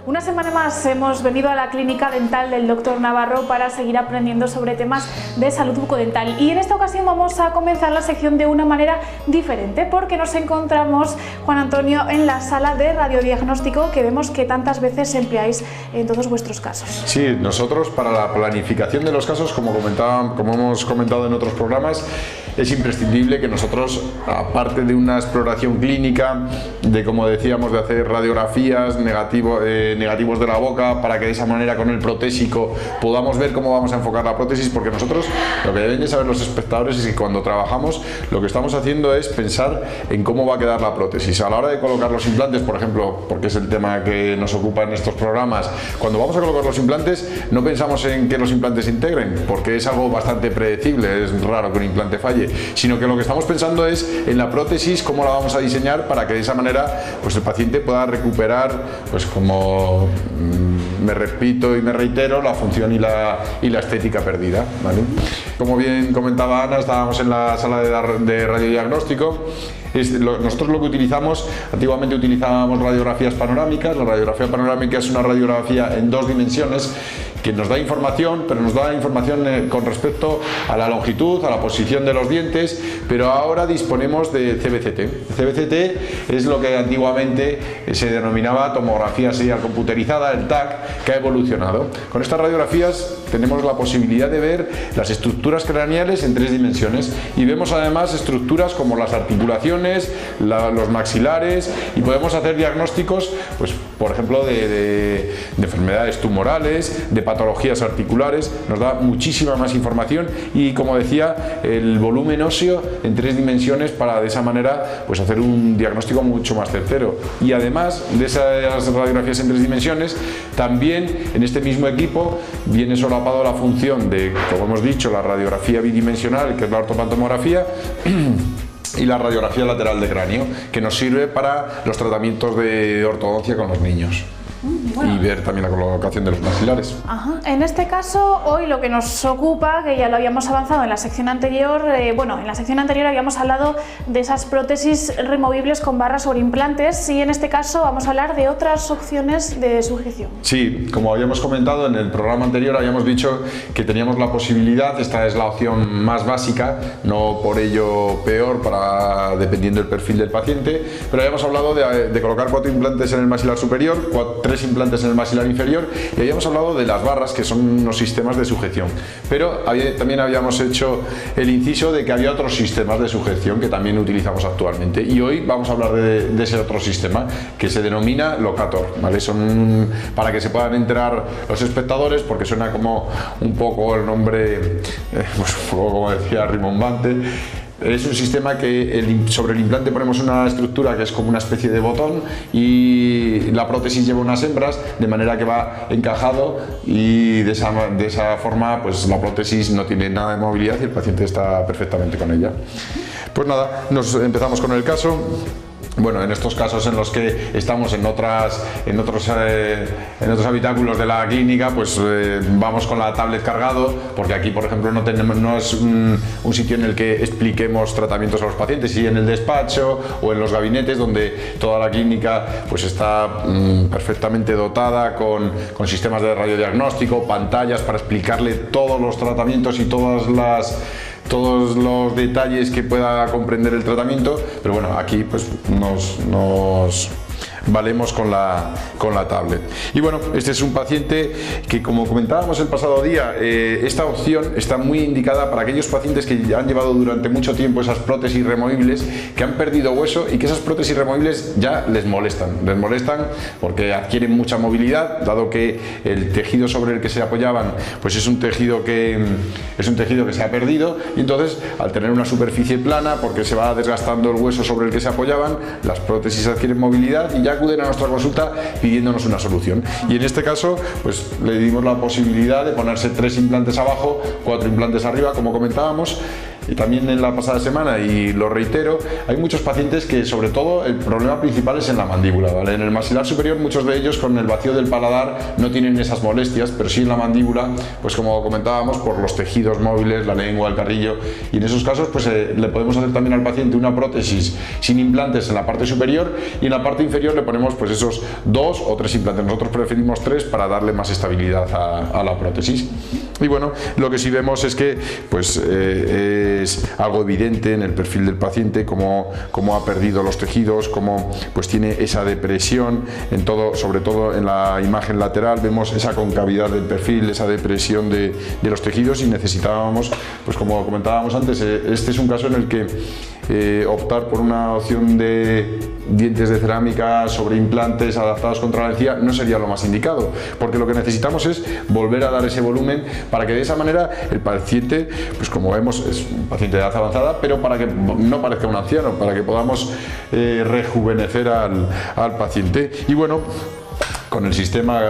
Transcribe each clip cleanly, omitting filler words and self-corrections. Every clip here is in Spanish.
Una semana más hemos venido a la clínica dental del Dr. Navarro para seguir aprendiendo sobre temas de salud bucodental, y en esta ocasión vamos a comenzar la sección de una manera diferente porque nos encontramos, Juan Antonio, en la sala de radiodiagnóstico que vemos que tantas veces empleáis en todos vuestros casos. Sí, nosotros para la planificación de los casos, como hemos comentado en otros programas, es imprescindible que nosotros, aparte de una exploración clínica, de como decíamos, de hacer radiografías negativos de la boca, para que de esa manera con el protésico podamos ver cómo vamos a enfocar la prótesis, porque nosotros, lo que deben de saber los espectadores es que cuando trabajamos lo que estamos haciendo es pensar en cómo va a quedar la prótesis. A la hora de colocar los implantes, por ejemplo, porque es el tema que nos ocupa en estos programas, cuando vamos a colocar los implantes no pensamos en que los implantes se integren, porque es algo bastante predecible, es raro que un implante falle, sino que lo que estamos pensando es en la prótesis, cómo la vamos a diseñar para que de esa manera pues el paciente pueda recuperar, pues como me repito y me reitero, la función y la estética perdida, ¿vale? Como bien comentaba Ana, estábamos en la sala de radiodiagnóstico. Nosotros lo que utilizamos, antiguamente utilizábamos radiografías panorámicas. La radiografía panorámica es una radiografía en 2 dimensiones que nos da información, pero nos da información con respecto a la longitud, a la posición de los dientes, pero ahora disponemos de CBCT. CBCT es lo que antiguamente se denominaba tomografía serial computerizada, el TAC, que ha evolucionado. Con estas radiografías tenemos la posibilidad de ver las estructuras craneales en 3 dimensiones y vemos además estructuras como las articulaciones, los maxilares, y podemos hacer diagnósticos, pues, por ejemplo, de enfermedades tumorales, de patologías articulares. Nos da muchísima más información y, como decía, el volumen óseo en 3 dimensiones para de esa manera pues hacer un diagnóstico mucho más certero. Y además de esas radiografías en 3 dimensiones, también en este mismo equipo viene solapado la función de, como hemos dicho, la radiografía bidimensional, que es la ortopantomografía, y la radiografía lateral de cráneo, que nos sirve para los tratamientos de ortodoncia con los niños. Bueno. Y ver también la colocación de los maxilares. Ajá. En este caso, hoy lo que nos ocupa, que ya lo habíamos avanzado en la sección anterior, en la sección anterior habíamos hablado de esas prótesis removibles con barras sobre implantes, y en este caso vamos a hablar de otras opciones de sujeción. Sí, como habíamos comentado en el programa anterior, habíamos dicho que teníamos la posibilidad, esta es la opción más básica, no por ello peor, dependiendo del perfil del paciente, pero habíamos hablado de colocar 4 implantes en el maxilar superior, 3 implantes en el maxilar inferior, y habíamos hablado de las barras, que son unos sistemas de sujeción, pero también habíamos hecho el inciso de que había otros sistemas de sujeción que también utilizamos actualmente, y hoy vamos a hablar de ese otro sistema que se denomina locator, ¿vale? Son, para que se puedan enterar los espectadores, porque suena como un poco el nombre, pues un poco, como decía, rimbombante. Es un sistema que sobre el implante ponemos una estructura que es como una especie de botón, y la prótesis lleva unas hembras, de manera que va encajado, y de esa forma pues la prótesis no tiene nada de movilidad y el paciente está perfectamente con ella. Pues nada, empezamos con el caso. Bueno, en estos casos en los que estamos en otros habitáculos de la clínica, pues vamos con la tablet cargado, porque aquí, por ejemplo, no es un sitio en el que expliquemos tratamientos a los pacientes, y en el despacho o en los gabinetes, donde toda la clínica pues está perfectamente dotada con sistemas de radiodiagnóstico, pantallas para explicarle todos los tratamientos y todos los detalles que pueda comprender el tratamiento. Pero bueno, aquí pues nos valemos con la tablet. Y bueno, este es un paciente que, como comentábamos el pasado día, esta opción está muy indicada para aquellos pacientes que ya han llevado durante mucho tiempo esas prótesis removibles, que han perdido hueso y que esas prótesis removibles ya les molestan porque adquieren mucha movilidad, dado que el tejido sobre el que se apoyaban pues es un tejido que se ha perdido, y entonces, al tener una superficie plana, porque se va desgastando el hueso sobre el que se apoyaban, las prótesis adquieren movilidad y ya acuden a nuestra consulta pidiéndonos una solución. Y en este caso pues le dimos la posibilidad de ponerse 3 implantes abajo, 4 implantes arriba, como comentábamos, también en la pasada semana, y lo reitero, hay muchos pacientes que sobre todo el problema principal es en la mandíbula, ¿vale? En el maxilar superior muchos de ellos con el vacío del paladar no tienen esas molestias, pero sí en la mandíbula, pues como comentábamos, por los tejidos móviles, la lengua, el carrillo, y en esos casos pues le podemos hacer también al paciente una prótesis sin implantes en la parte superior, y en la parte inferior le ponemos pues esos 2 o 3 implantes. Nosotros preferimos 3 para darle más estabilidad a la prótesis. Y bueno, lo que sí vemos es que pues es algo evidente en el perfil del paciente, cómo ha perdido los tejidos, cómo pues tiene esa depresión en todo, sobre todo en la imagen lateral vemos esa concavidad del perfil, esa depresión de los tejidos, y necesitábamos, pues como comentábamos antes, este es un caso en el que optar por una opción de dientes de cerámica sobre implantes adaptados contra la encía no sería lo más indicado, porque lo que necesitamos es volver a dar ese volumen para que de esa manera el paciente, pues como vemos es un paciente de edad avanzada, pero para que no parezca un anciano, para que podamos rejuvenecer al paciente. Y bueno, con el sistema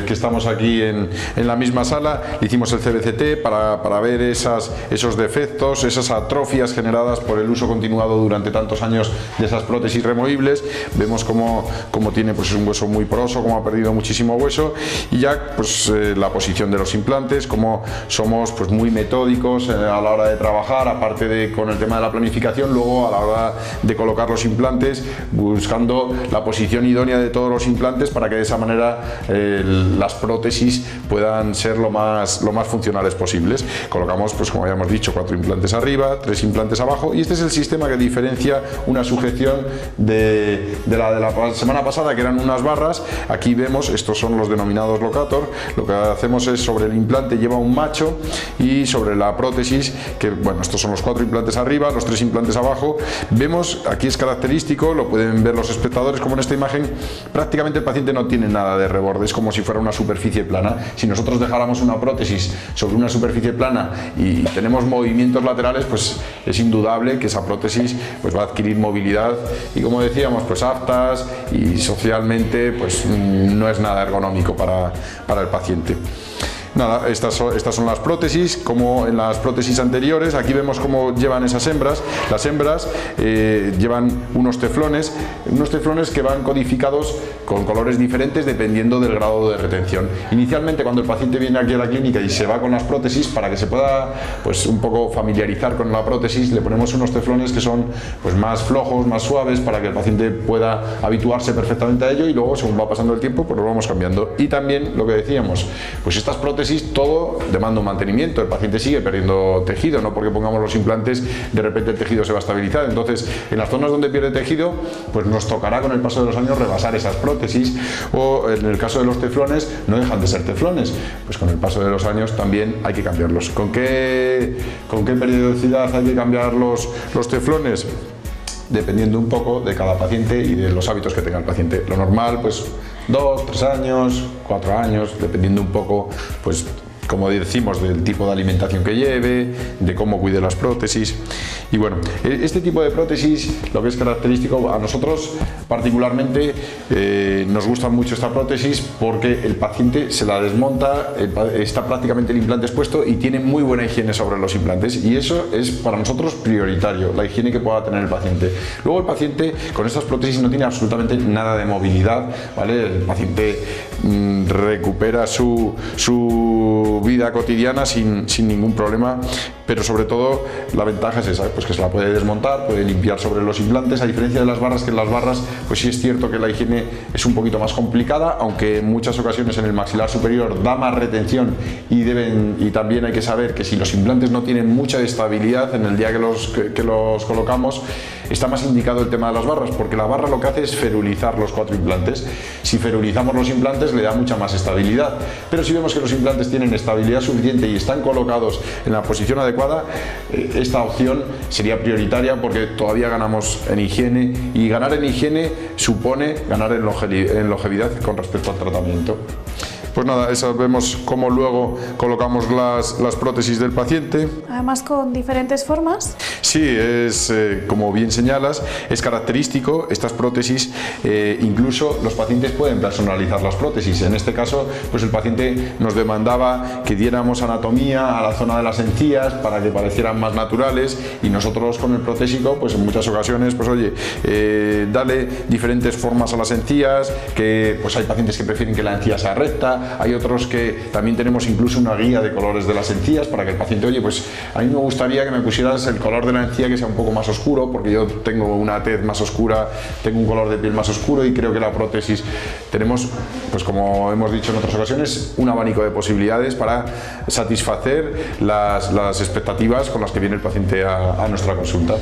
que estamos aquí en la misma sala, hicimos el CBCT para ver esos defectos, esas atrofias generadas por el uso continuado durante tantos años de esas prótesis removibles. Vemos cómo tiene pues un hueso muy poroso, cómo ha perdido muchísimo hueso, y ya pues la posición de los implantes, cómo somos pues muy metódicos a la hora de trabajar, aparte de con el tema de la planificación, luego a la hora de colocar los implantes, buscando la posición idónea de todos los implantes para que de esa manera las prótesis puedan ser lo más funcionales posibles. Colocamos, pues como habíamos dicho, 4 implantes arriba, 3 implantes abajo, y este es el sistema que diferencia una sujeción de la semana pasada, que eran unas barras. Aquí vemos, estos son los denominados locator. Lo que hacemos es, sobre el implante lleva un macho, y sobre la prótesis, que bueno, estos son los 4 implantes arriba, los 3 implantes abajo. Vemos, aquí es característico, lo pueden ver los espectadores, como en esta imagen prácticamente el paciente no tiene nada de reborde, es como si fuera una superficie plana. Si nosotros dejáramos una prótesis sobre una superficie plana y tenemos movimientos laterales, pues es indudable que esa prótesis pues va a adquirir movilidad, y como decíamos, pues aptas, y socialmente pues no es nada ergonómico para el paciente. Nada, estas son las prótesis, como en las prótesis anteriores. Aquí vemos cómo llevan esas hembras. Las hembras llevan unos teflones que van codificados con colores diferentes dependiendo del grado de retención. Inicialmente, cuando el paciente viene aquí a la clínica y se va con las prótesis, para que se pueda pues un poco familiarizar con la prótesis, le ponemos unos teflones que son pues más flojos, más suaves, para que el paciente pueda habituarse perfectamente a ello, y luego, según va pasando el tiempo, pues lo vamos cambiando. Y también lo que decíamos, pues estas prótesis todo demanda un mantenimiento. El paciente sigue perdiendo tejido, no porque pongamos los implantes de repente el tejido se va a estabilizar. Entonces, en las zonas donde pierde tejido, pues nos tocará con el paso de los años rebasar esas prótesis, o en el caso de los teflones, no dejan de ser teflones, pues con el paso de los años también hay que cambiarlos. ¿Con qué periodicidad hay que cambiar los teflones? Dependiendo un poco de cada paciente y de los hábitos que tenga el paciente. Lo normal, pues 2, 3 años, 4 años, dependiendo un poco, pues como decimos, del tipo de alimentación que lleve, de cómo cuide las prótesis. Y bueno, este tipo de prótesis, lo que es característico, a nosotros particularmente nos gusta mucho esta prótesis, porque el paciente se la desmonta, está prácticamente el implante expuesto y tiene muy buena higiene sobre los implantes, y eso es para nosotros prioritario, la higiene que pueda tener el paciente. Luego el paciente con estas prótesis no tiene absolutamente nada de movilidad, ¿vale? El paciente recupera su vida cotidiana sin ningún problema, pero sobre todo la ventaja es esa, pues que se la puede desmontar, puede limpiar sobre los implantes, a diferencia de las barras, que en las barras pues sí es cierto que la higiene es un poquito más complicada, aunque en muchas ocasiones en el maxilar superior da más retención, y también hay que saber que si los implantes no tienen mucha estabilidad en el día que los colocamos, está más indicado el tema de las barras, porque la barra lo que hace es ferulizar los 4 implantes. Si ferulizamos los implantes le da mucha más estabilidad, pero si vemos que los implantes tienen estabilidad suficiente y están colocados en la posición adecuada, esta opción sería prioritaria, porque todavía ganamos en higiene, y ganar en higiene supone ganar en longevidad con respecto al tratamiento. Pues nada, vemos cómo luego colocamos las prótesis del paciente. Además con diferentes formas. Sí, es como bien señalas, es característico estas prótesis, incluso los pacientes pueden personalizar las prótesis. En este caso, pues el paciente nos demandaba que diéramos anatomía a la zona de las encías para que parecieran más naturales, y nosotros con el protésico, pues en muchas ocasiones, pues oye, dale diferentes formas a las encías, que pues hay pacientes que prefieren que la encía sea recta, hay otros que también tenemos incluso una guía de colores de las encías para que el paciente, oye, pues a mí me gustaría que me pusieras el color de la encía que sea un poco más oscuro, porque yo tengo una tez más oscura, tengo un color de piel más oscuro, y creo que la prótesis tenemos, pues como hemos dicho en otras ocasiones, un abanico de posibilidades para satisfacer las expectativas con las que viene el paciente a nuestra consulta.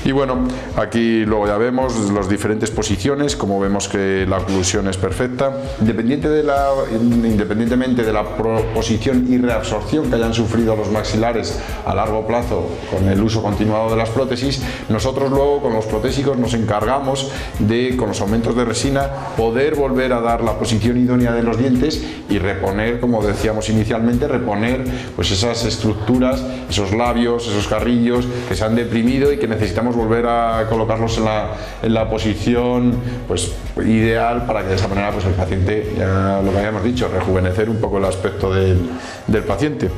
Y bueno, aquí luego ya vemos las diferentes posiciones, como vemos que la oclusión es perfecta, independientemente de la posición y reabsorción que hayan sufrido los maxilares a largo plazo con el uso continuado de las prótesis. Nosotros luego con los protésicos nos encargamos de, con los aumentos de resina, poder volver a dar la posición idónea de los dientes y reponer, como decíamos inicialmente, reponer pues esas estructuras, esos labios, esos carrillos que se han deprimido y que necesitamos volver a colocarlos en la posición pues ideal, para que de esa manera pues el paciente, ya lo que habíamos dicho, rejuvenecer un poco el aspecto del paciente.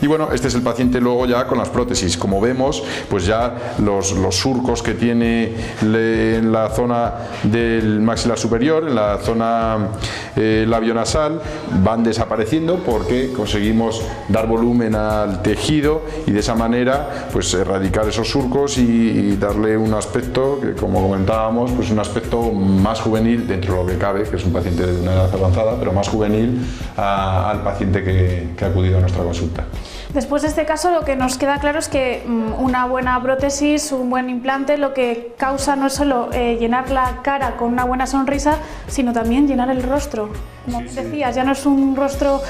Y bueno, este es el paciente luego ya con las prótesis. Como vemos, pues ya los surcos que tiene en la zona del maxilar superior, en la zona labionasal, van desapareciendo porque conseguimos dar volumen al tejido y de esa manera pues erradicar esos surcos y darle un aspecto que, como comentábamos, pues un aspecto más juvenil dentro de lo que cabe, que es un paciente de una edad avanzada, pero más juvenil al paciente que ha acudido a nuestra consulta. Después de este caso, lo que nos queda claro es que una buena prótesis, un buen implante, lo que causa no es solo llenar la cara con una buena sonrisa, sino también llenar el rostro. Como decías, ya no es un rostro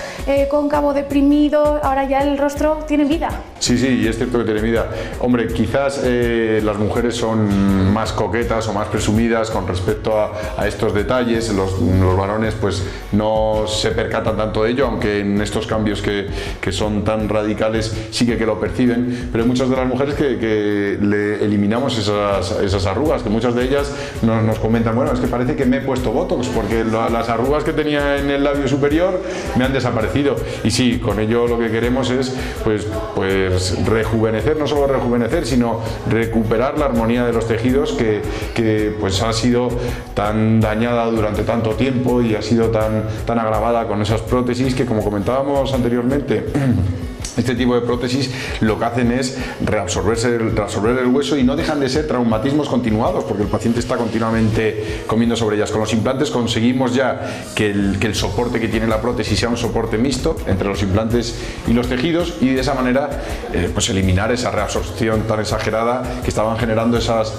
cóncavo, deprimido, ahora ya el rostro tiene vida. Sí, y es cierto que tiene vida. Hombre, quizás las mujeres son más coquetas o más presumidas con respecto a estos detalles. Los varones pues no se percatan tanto de ello, aunque en estos cambios que son tan radicales sí que lo perciben, pero hay muchas de las mujeres que le eliminamos esas arrugas, que muchas de ellas nos comentan, bueno, es que parece que me he puesto botox porque las arrugas que tenía en el labio superior me han desaparecido. Y sí, con ello lo que queremos es pues rejuvenecer, no solo rejuvenecer, sino recuperar la armonía de los tejidos que pues ha sido tan dañada durante tanto tiempo y ha sido tan agravada con esas prótesis que, como comentábamos anteriormente, este tipo de prótesis lo que hacen es reabsorber el hueso y no dejan de ser traumatismos continuados porque el paciente está continuamente comiendo sobre ellas. Con los implantes conseguimos ya que el soporte que tiene la prótesis sea un soporte mixto entre los implantes y los tejidos, y de esa manera pues eliminar esa reabsorción tan exagerada que estaban generando esas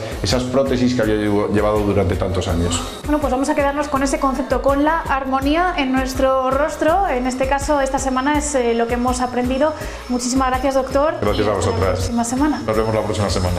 prótesis que había llevado durante tantos años. Bueno, pues vamos a quedarnos con ese concepto, con la armonía en nuestro rostro. En este caso, esta semana es lo que hemos aprendido. Muchísimas gracias, doctor. Gracias a vosotras. Hasta la próxima semana. Nos vemos la próxima semana.